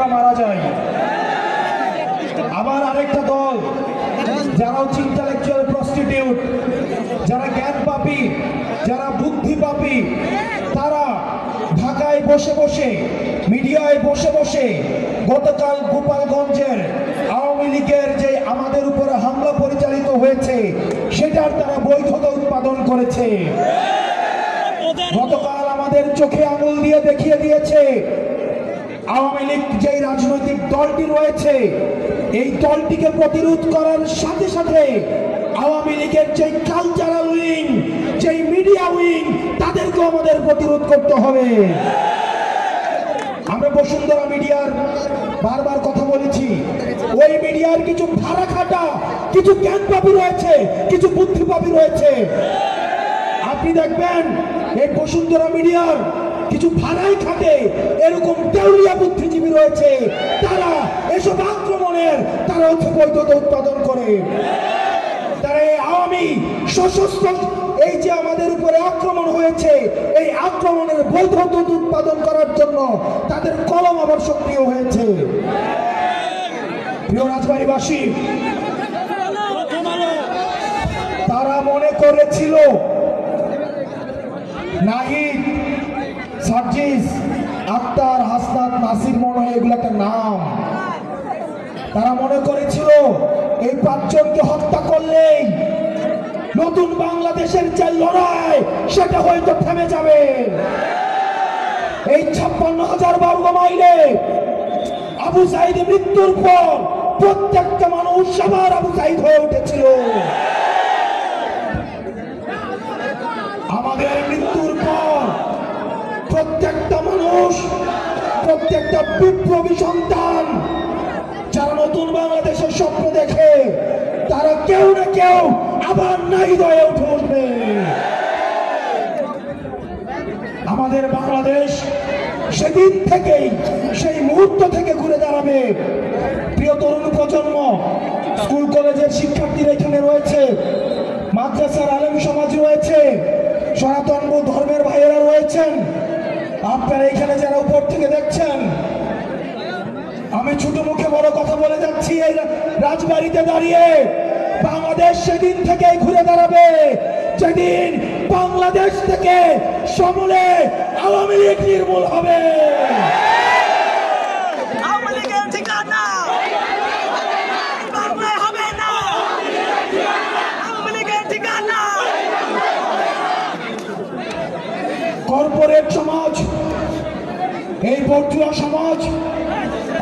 আমরা মারা যাই। আবার আরেকটা দল যারা হচ্ছে ইন্টেলেকচুয়াল প্রস্টিটিউট, যারা জ্ঞান পাপী, যারা বুদ্ধি পাপী, তারা ঢাকায় বসে বসে, মিডিয়ায় বসে বসে গতকাল গোপালগঞ্জের আওয়ামী লীগের যে আমাদের উপরে হামলা পরিচালিত হয়েছে সেটার তারা বৈধতা উৎপাদন করেছে। গতকাল আমাদের চোখে আঙুল দিয়ে দেখিয়ে দিয়েছে আওয়ামী লীগ যে রাজনৈতিক দলটি রয়েছে এই দলটিকে প্রতিরোধ করার সাথে সাথে আওয়ামী লীগের যে কালচারাল উইং, যে মিডিয়া উইং, তাদেরকে আমাদের প্রতিরোধ করতে হবে। আমরা বসুন্ধরা মিডিয়ার বারবার কথা বলেছি, ওই মিডিয়ার কিছু ভাড়া খাটা, কিছু জ্ঞানপাপী রয়েছে, কিছু বুদ্ধিপাপী রয়েছে। আপনি দেখবেন এই বসুন্ধরা মিডিয়ার কিছু ভাড়াই খাটে এরকম দেউলিয়া বুদ্ধিজীবী রয়েছে, তারা এসব আক্রমণের তারা হচ্ছে বৈধতা উৎপাদন করে। তারা এই আওয়ামী সশস্ত্র এই যে আমাদের উপরে আক্রমণ হয়েছে এই আক্রমণের বৈধতা উৎপাদন করার জন্য তাদের কলম আবার সক্রিয় হয়েছে। প্রিয় রাজবাড়ীবাসী, তারা মনে করেছিল নাহিদ, সার্জিস, আক্তার, হাসনাত, নাসির, মনে হয় এগুলো একটা নাম। তারা মনে করেছিল এই পাঁচজনকে হত্যা করলেই নতুন বাংলাদেশের যে লড়াই সেটা হয়তো থেমে যাবে। এই 56,000 বর্গ মাইলে আবু সাইদ মৃত্যুর পর প্রত্যেকটা মানুষ সবার আবু সাইদ হয়ে উঠেছিল। আমাদের মৃত্যুর পর প্রত্যেকটা মানুষ, প্রত্যেকটা বিপ্লবী সন্তান যারা নতুন বাংলাদেশের স্বপ্ন দেখে তারা কেউ না কেউ আবার নাহিদ হয়ে উঠে উঠবে। আমাদের বাংলাদেশ সেদিন থেকেই, সেই মুহূর্ত থেকে ঘুরে দাঁড়াবে। প্রিয় তরুণ প্রজন্ম, স্কুল কলেজের শিক্ষার্থীরা এখানে রয়েছে, মাদ্রাসার আলেম সমাজ রয়েছে, সনাতন ধর্মের ভাইয়েরা রয়েছেন, আপনারা এখানে যারা উপর থেকে দেখছেন, আমি ছোট মুখে বড় কথা বলে যাচ্ছি, এই রাজবাড়িতে দাঁড়িয়ে বাংলাদেশ সেদিন থেকে ঘুরে দাঁড়াবে যেদিন বাংলাদেশ থেকে সমূলে আওয়ামী লীগ নির্মূল হবে। কর্পোরেট সমাজ, এই বর্জুয়া সমাজ,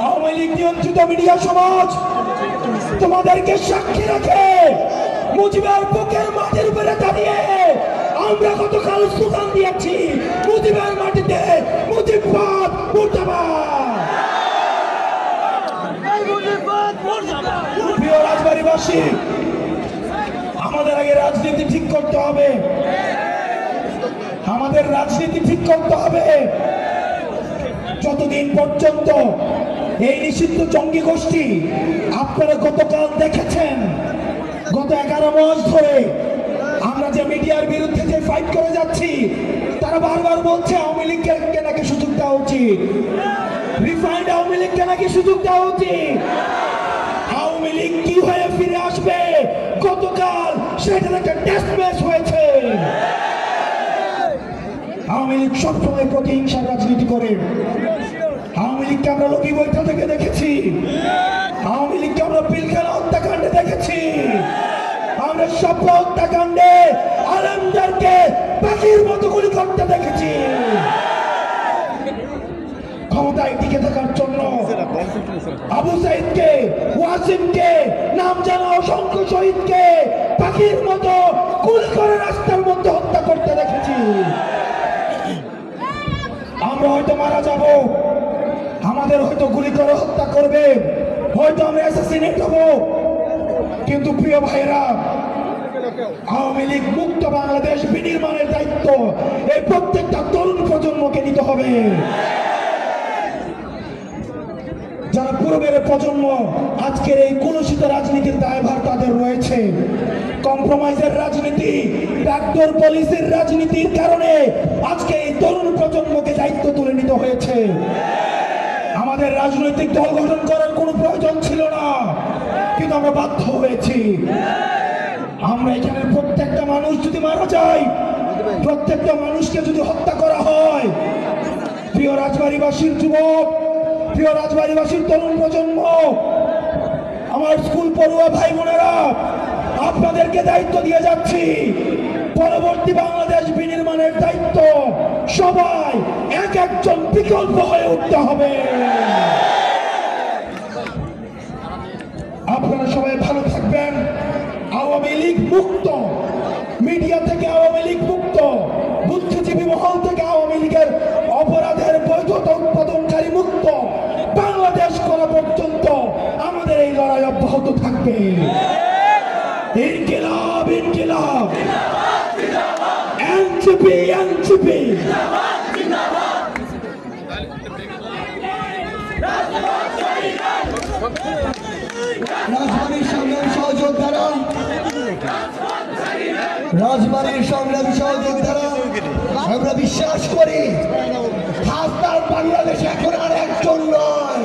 আওয়ামী লীগ নিয়ন্ত্রিত মিডিয়া সমাজ তোমাদেরকে সাক্ষী রাখে মুজিবের বুকের মাটির উপরে দাঁড়িয়ে আমরা কতকাল স্লোগান দিয়েছি, মুজিবের মাটিতে মুজিববাদ মুর্দাবাদ। প্রিয় রাজবাড়ীবাসী, আমাদের আগে রাজনীতি ঠিক করতে হবে, আমাদের রাজনীতি ঠিক করতে হবে। যতদিন পর্যন্ত এই নিষিদ্ধ জঙ্গি গোষ্ঠী, আপনারা গতকাল দেখেছেন, গত 11 মাস ধরে আমরা যে মিডিয়ার বিরুদ্ধে যে ফাইট করে যাচ্ছি, তারা বারবার বলছে আওয়ামী লীগকে নাকি সুযোগ দেওয়া উচিত, রিফাইন্ড আওয়ামী লীগকে নাকি সুযোগ দেওয়া উচিত। আওয়ামী লীগ কি হয়ে ফিরে আসবে গতকাল সেটার একটা টেস্ট ম্যাচ হয়েছে। আওয়ামী লীগ সবসময় প্রতিহিংসার রাজনীতি করে। আওয়ামী লীগকে আমরা লগি বৈঠা থেকে দেখেছি, আওয়ামী লীগকে আমরা পিলখানা হত্যাকাণ্ডে দেখেছি, আমরা সপ্র হত্যাকাণ্ডে আলেমদেরকে পাখির মতো গুলি করতে দেখেছি। ক্ষমতায় টিকে থাকার জন্য আবু সাইদকে, ওয়াসিমকে, নাম জানা অসংখ্য শহীদকে পাখির মতো গুলি করে রাস্তার মধ্যে হত্যা করতে দেখেছি। আমরা হয়তো মারা যাব, আমাদের হয়তো গুলি করে হত্যা করবে, হয়তো আমরা অ্যাসাসিনেট হব, কিন্তু প্রিয় ভাইরা, আওয়ামী লীগ মুক্ত বাংলাদেশ বিনির্মাণের দায়িত্ব এই প্রত্যেকটা তরুণ প্রজন্মকে নিতে হবে। যারা পূর্বের প্রজন্ম, আজকের এই কলুষিত রাজনীতির দায়ভার তাদের রয়েছে। কম্প্রোমাইজের রাজনীতি, ব্যাকডোর পলিসির রাজনীতির কারণে আজকে এই তরুণ প্রজন্মকে দায়িত্ব তুলে নিতে হয়েছে। আমাদের রাজনৈতিক দল গঠন করার কোনো প্রয়োজন ছিল না, কিন্তু আমরা বাধ্য হয়েছি। আমরা এখানে প্রত্যেকটা মানুষ যদি মারা যায়, প্রত্যেকটা মানুষকে যদি হত্যা করা হয়, প্রিয় রাজবাড়ীবাসীর যুবক, প্রিয় রাজবাড়ীবাসীর তরুণ প্রজন্ম, আমার স্কুল পড়ুয়া ভাই বোনেরা, আপনাদেরকে দায়িত্ব দিয়ে যাচ্ছি। পরবর্তী বাংলাদেশ বিনির্মাণের দায়িত্ব সবাই এক একজন বিকল্প হয়ে উঠতে হবে। আপনারা সবাই ভালো থাকবেন। আওয়ামী লীগ মুক্ত, মিডিয়া থেকে আওয়ামী লীগ মুক্ত, বুদ্ধিজীবী মহল থেকে আওয়ামী লীগের অপরাধের বৈধতা উৎপাদনকারী মুক্ত বাংলাদেশ করা পর্যন্ত আমাদের এই লড়াই অব্যাহত থাকবে। ইনকিলাব ইনকিলাব, এনসিপি এনসিপি। রাজবাড়ীর সংগ্রামী সহযোদ্ধারা, রাজবাড়ীর সংগ্রামী সহযোদ্ধারা, আমরা বিশ্বাস করি খাসদার বাংলাদেশ এখন আর একজন নয়,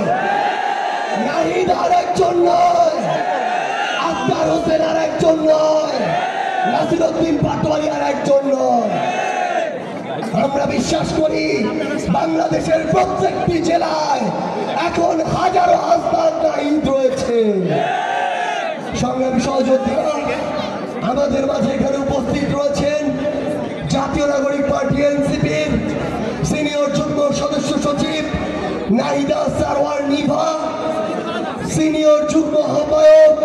নাহিদ আর একজন নয়, আখতার হোসেন আর একজন নয়, নাসিরউদ্দিন পাটোয়ারি আর একজন নয়। আমরা বিশ্বাস করি বাংলাদেশের প্রত্যেকটি জেলায় এখন হাজারো হাসদার নাহিদ রয়েছে। সংগ্রামী সহযোদ্ধারা, আমাদের মাঝে এখানে উপস্থিত রয়েছেন জাতীয় নাগরিক পার্টি এনসিপির সিনিয়র যুগ্ম সদস্য সচিব নাহিদা সারওয়ার নিভা, সিনিয়র যুগ্ম আহ্বায়ক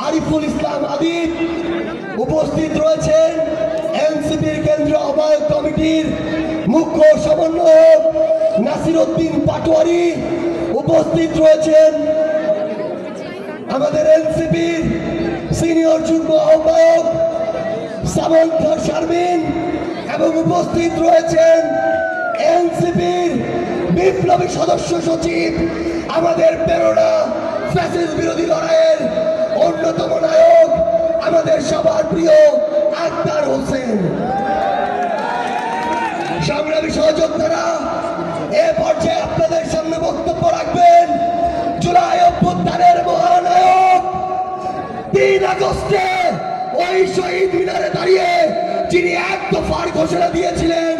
আরিফুল ইসলাম আদিব, উপস্থিত রয়েছেন এনসিপির কেন্দ্রীয় আহ্বায়ক কমিটির মুখ্য সমন্বয়ক নাসিরউদ্দিন পাটোয়ারি, উপস্থিত রয়েছেন আমাদের এনসিপির সিনিয়র যুগ্ম আহ্বায়ক সামন খান শারমিন, এবং উপস্থিত রয়েছেন এনসিপির বিপ্লবী সদস্য সচিব, আমাদের প্রেরণা ফ্যাসিস্ট বিরোধী লড়াইয়ের অন্যতম নায়ক, আমাদের সবার প্রিয় আখতার হোসেন। সংগ্রামী সহযোদ্ধারা, এ পর্যায়ে আপনাদের সামনে বক্তব্য রাখবেন জুলাই অভ্যুত্থানের মহানায়ক, 3 আগস্টে ওই শহীদ মিনারে দাঁড়িয়ে যিনি এক দফার ঘোষণা দিয়েছিলেন,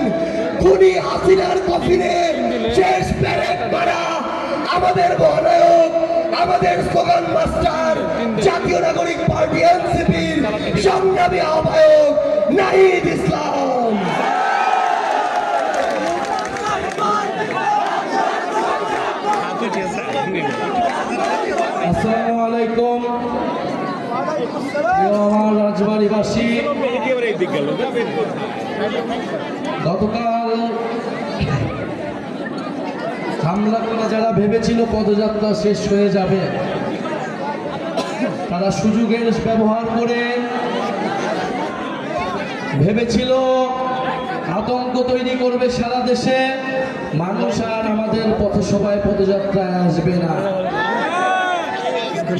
খুনি হাসিনার কফিনে শেষ প্যারেড মারা আমাদের মহানায়ক, আমাদের স্লোগান মাস্টার, জাতীয় নাগরিক পার্টি এনসিপির সংগ্রামী আহ্বায়ক নাহিদ ইসলাম। আসসালামু আলাইকুম। আমার রাজবাড়ীবাসী, গতকাল হামলা করে যারা ভেবেছিল পদযাত্রা শেষ হয়ে যাবে, তারা সুযোগের ব্যবহার করে ভেবেছিল আতঙ্ক তৈরি করবে সারা দেশে, মানুষ আর আমাদের পথসভায় পদযাত্রায় আসবে না।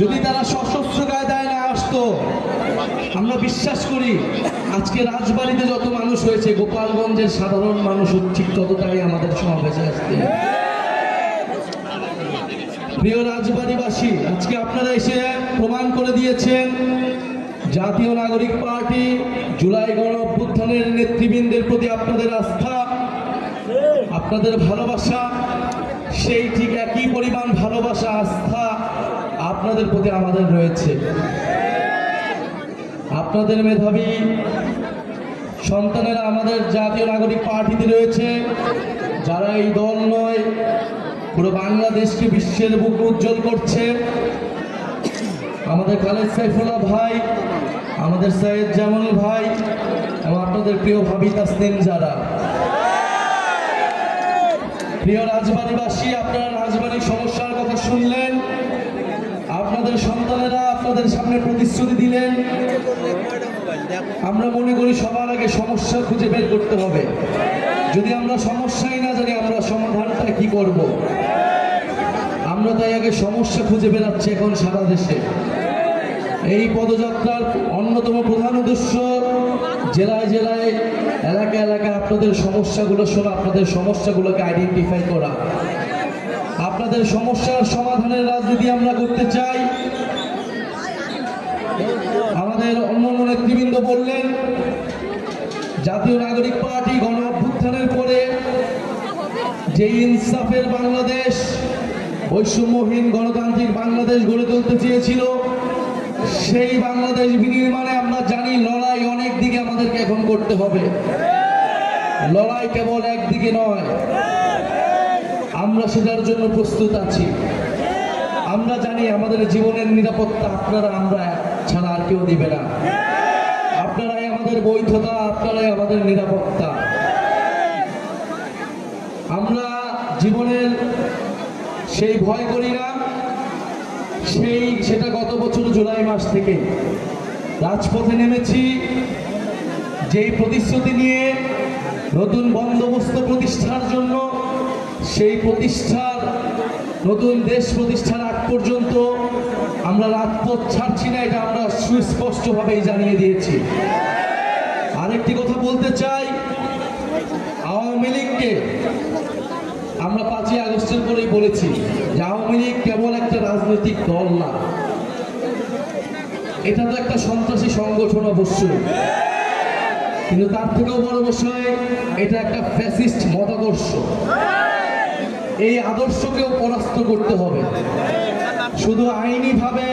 যদি তারা সশস্ত্র কায়দায় না আসতো, আমরা বিশ্বাস করি আজকে রাজবাড়িতে যত মানুষ হয়েছে, গোপালগঞ্জের সাধারণ মানুষ ঠিক ততটাই আমাদের সমাবেশে আসতে। প্রিয় রাজবাড়ীবাসী, আজকে আপনারা এসে প্রমাণ করে দিয়েছেন জাতীয় নাগরিক পার্টি, জুলাই গণ অভ্যুত্থানের নেতৃবৃন্দের প্রতি আপনাদের আস্থা, আপনাদের ভালোবাসা, সেই ঠিক একই পরিমাণ ভালোবাসা আস্থা আপনাদের প্রতি আমাদের রয়েছে। আপনাদের মেধাবী সন্তানেরা আমাদের জাতীয় নাগরিক পার্টিতে রয়েছে, যারা এই দল নয় পুরো বাংলাদেশকে বিশ্বের বুক উজ্জ্বল করছে। আমাদের খালেদ সাইফুল্লাহ ভাই, আমাদের সৈয়দ জামাল ভাই, এবং আপনাদের প্রিয় ভাবি তাসনিম যারা। প্রিয় রাজবাড়ীবাসী, আপনারা রাজবাড়ির সমস্যার কথা শুনলেন, আপনাদের সন্তানেরা আপনাদের সামনে প্রতিশ্রুতি দিলেন। আমরা মনে করি সবার আগে সমস্যা খুঁজে বের করতে হবে। যদি আমরা সমস্যাই না জানি, আমরা সমাধানটা কি করব? আমরা তাই আগে সমস্যা খুঁজে বেরাচ্ছি এখন সারা দেশে। এই পদযাত্রার অন্যতম প্রধান উদ্দেশ্য জেলায় জেলায়, এলাকায় এলাকায় আপনাদের সমস্যাগুলো শোনা, আপনাদের সমস্যাগুলোকে আইডেন্টিফাই করা। আপনাদের সমস্যার সমাধানের রাজনীতি আমরা করতে চাই। আমাদের অন্যান্য নেতৃবৃন্দ বললেন, জাতীয় নাগরিক পার্টি গণ অভ্যুত্থানের পরে যে ইনসাফের বাংলাদেশ, বৈষম্যহীন গণতান্ত্রিক বাংলাদেশ গড়ে তুলতে চেয়েছিল, সেই বাংলাদেশ বিনির্মাণে আমরা জানি লড়াই অনেক দিকে আমাদেরকে এখন করতে হবে। লড়াই কেবল একদিকে নয়, আমরা সেটার জন্য প্রস্তুত আছি। আমরা জানি আমাদের জীবনের নিরাপত্তা আপনারা আমরা ছাড়া আর কেউ দিবে না। আপনারাই আমাদের বৈধতা, আপনারাই আমাদের নিরাপত্তা। আমরা জীবনের সেই ভয় করি না, সেটা গত বছর জুলাই মাস থেকে রাজপথে নেমেছি যেই প্রতিশ্রুতি নিয়ে নতুন বন্দোবস্ত প্রতিষ্ঠার জন্য। সেই প্রতিষ্ঠার নতুন দেশ প্রতিষ্ঠার আগ পর্যন্ত আমরা রাজপথ ছাড়ছি না, এটা আমরা সুস্পষ্টভাবেই জানিয়ে দিয়েছি। আরেকটি কথা বলতে চাই, আওয়ামী লীগকে আমরা 5ই আগস্টের পরেই বলেছি যে আওয়ামী লীগ কেবল একটা রাজনৈতিক দল না, এটা তো একটা সন্ত্রাসী সংগঠন অবশ্যই, কিন্তু তার থেকেও বড় বিষয় এটা একটা ফ্যাসিস্ট মতাদর্শ। এই আদর্শকেও পরাস্ত করতে হবে। শুধু আইনিভাবে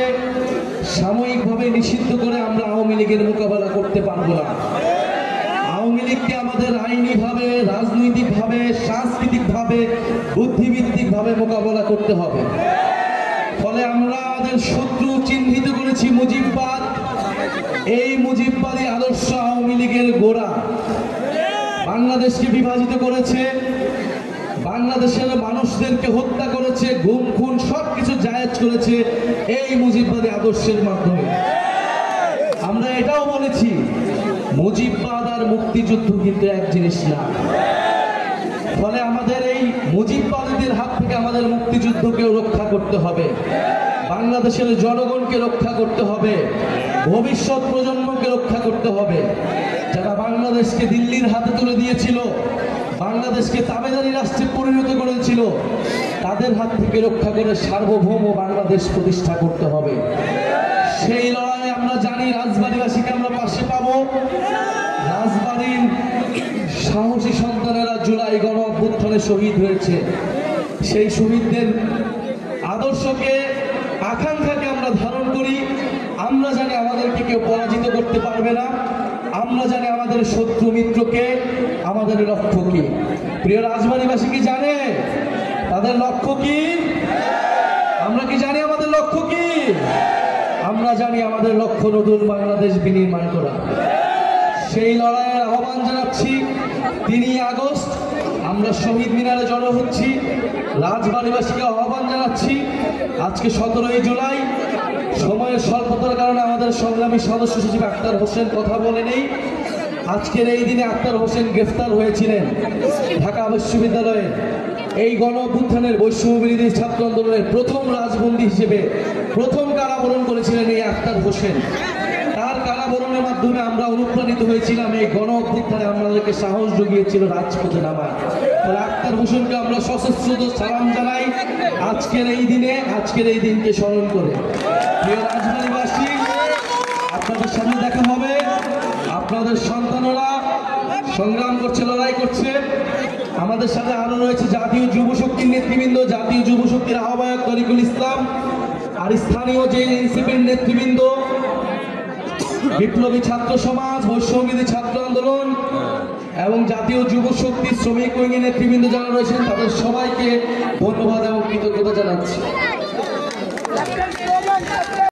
সাময়িকভাবে নিষিদ্ধ করে আমরা আওয়ামী লীগের মোকাবেলা করতে পারবো না। আওয়ামী লীগকে আমাদের আইনিভাবে, রাজনৈতিকভাবে, সাংস্কৃতিকভাবে, বুদ্ধিভিত্তিকভাবে মোকাবেলা করতে হবে। ফলে আমরা আমাদের শত্রু চিহ্নিত করেছি মুজিববাদ। এই মুজিববাদী আদর্শ আওয়ামী লীগের গোড়া, বাংলাদেশকে বিভাজিত করেছে, বাংলাদেশের মানুষদেরকে হত্যা করেছে, গুম খুন সবকিছু জায়েজ করেছে এই মুজিববাদী আদর্শের মাধ্যমে। আমরা এটাও বলেছি মুজিববাদ আর মুক্তিযুদ্ধ কিন্তু এক জিনিস না। ফলে আমাদের এই মুজিববাদীদের হাত থেকে আমাদের মুক্তিযুদ্ধকেও রক্ষা করতে হবে, বাংলাদেশের জনগণকে রক্ষা করতে হবে, ভবিষ্যৎ প্রজন্মকে রক্ষা করতে হবে। যারা বাংলাদেশকে দিল্লির হাতে তুলে দিয়েছিল, বাংলাদেশকে তাবেদারি রাষ্ট্রে পরিণত করেছিল, তাদের হাত থেকে রক্ষা করে সার্বভৌম বাংলাদেশ প্রতিষ্ঠা করতে হবে। সেই লড়াই আমরা জানি, রাজবাড়ীবাসীকে আমরা পাশে পাবো। রাজবাড়ীর সাহসী সন্তানেরা জুলাই গণ অভ্যুত্থানে শহীদ হয়েছে, সেই শহীদদের আদর্শকে, আকাঙ্ক্ষাকে আমরা ধারণ করি। আমরা জানি আমাদেরকে কেউ পরাজিত করতে পারবে না। আমরা জানি আমাদের শত্রু মিত্রকে, আমাদের লক্ষ্য কি। প্রিয় রাজবাড়ীবাসী কি জানে তাদের লক্ষ্য কি? আমরা কি জানি আমাদের লক্ষ্য কি? আমরা জানি আমাদের লক্ষ্য নতুন বাংলাদেশ বিনির্মাণ করা। সেই লড়াইয়ের আহ্বান জানাচ্ছি। 3 আগস্ট আমরা শহীদ মিনারে জড়ো হচ্ছি, রাজবাড়ীবাসীকে আহ্বান জানাচ্ছি। আজকে 17ই জুলাই, সময়ের স্বল্পতার কারণে আমাদের সংগ্রামী সদস্য সচিব আক্তার হোসেন কথা বলে নেই। আজকের এই দিনে আক্তার হোসেন গ্রেফতার হয়েছিলেন ঢাকা বিশ্ববিদ্যালয়ে। এই গণ অভ্যুত্থানের বৈষম্য বিরোধী ছাত্র আন্দোলনের প্রথম রাজবন্দী হিসেবে প্রথম কারাবরণ করেছিলেন এই আক্তার হোসেন। তার কারাবরণের মাধ্যমে আমরা অনুপ্রাণিত হয়েছিলাম, এই গণ অভ্যুত্থানে আমাদেরকে সাহস জুগিয়েছিল রাজপথে নামা। তাহলে আক্তার হোসেনকে আমরা সশস্ত্র সালাম জানাই আজকের এই দিনে, আজকের এই দিনকে স্মরণ করে। প্রিয় রাজবাড়ীবাসী, আপনাদের সামনে দেখা হবে, আপনাদের সন্তানরা সংগ্রাম করছে, লড়াই করছে। আমাদের সাথে আরো রয়েছে জাতীয় যুব শক্তির নেতৃবৃন্দ, জাতীয় যুব শক্তির আহ্বায়ক তরিকুল ইসলাম, আর স্থানীয় যে এনসিপির নেতৃবৃন্দ, বিপ্লবী ছাত্র সমাজ, বৈষম্যবিরোধী ছাত্র আন্দোলন এবং জাতীয় যুব শক্তি শ্রমিক উইংয়ের নেতৃবৃন্দ যারা রয়েছেন, তাদের সবাইকে ধন্যবাদ এবং কৃতজ্ঞতা জানাচ্ছি।